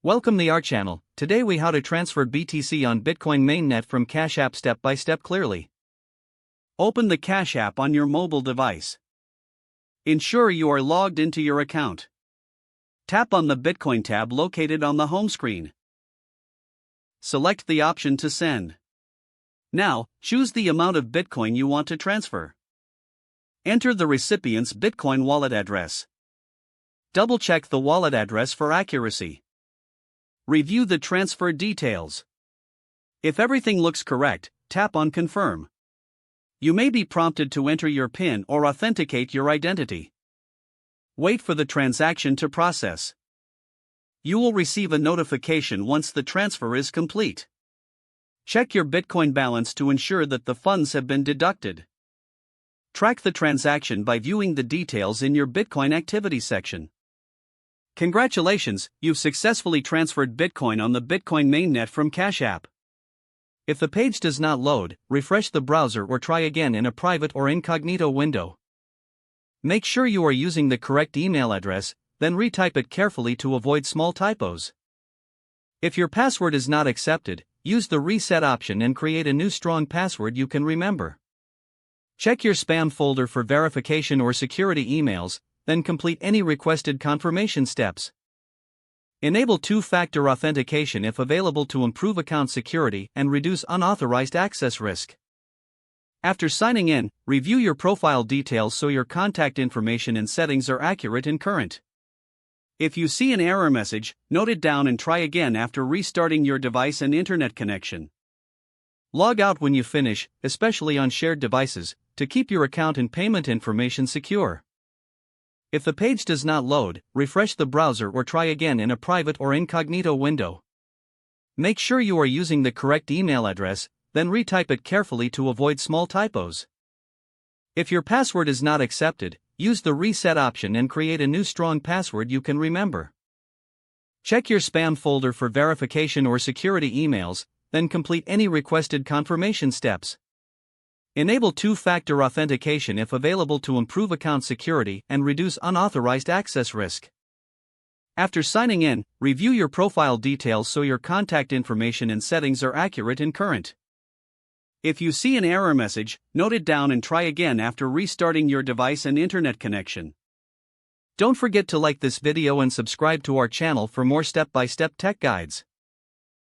Welcome to our channel. Today we how to transfer BTC on Bitcoin mainnet from Cash App step by step clearly. Open the Cash App on your mobile device. Ensure you are logged into your account. Tap on the Bitcoin tab located on the home screen. Select the option to send. Now, choose the amount of Bitcoin you want to transfer. Enter the recipient's Bitcoin wallet address. Double-check the wallet address for accuracy. Review the transfer details. If everything looks correct, tap on Confirm. You may be prompted to enter your PIN or authenticate your identity. Wait for the transaction to process. You will receive a notification once the transfer is complete. Check your Bitcoin balance to ensure that the funds have been deducted. Track the transaction by viewing the details in your Bitcoin activity section. Congratulations, you've successfully transferred Bitcoin on the Bitcoin mainnet from Cash App. If the page does not load, refresh the browser or try again in a private or incognito window. Make sure you are using the correct email address, then retype it carefully to avoid small typos. If your password is not accepted, use the reset option and create a new strong password you can remember. Check your spam folder for verification or security emails, then complete any requested confirmation steps. Enable two-factor authentication if available to improve account security and reduce unauthorized access risk. After signing in, review your profile details so your contact information and settings are accurate and current. If you see an error message, note it down and try again after restarting your device and internet connection. Log out when you finish, especially on shared devices, to keep your account and payment information secure. If the page does not load, refresh the browser or try again in a private or incognito window. Make sure you are using the correct email address, then retype it carefully to avoid small typos. If your password is not accepted, use the reset option and create a new strong password you can remember. Check your spam folder for verification or security emails, then complete any requested confirmation steps. Enable two-factor authentication if available to improve account security and reduce unauthorized access risk. After signing in, review your profile details so your contact information and settings are accurate and current. If you see an error message, note it down and try again after restarting your device and internet connection. Don't forget to like this video and subscribe to our channel for more step-by-step tech guides.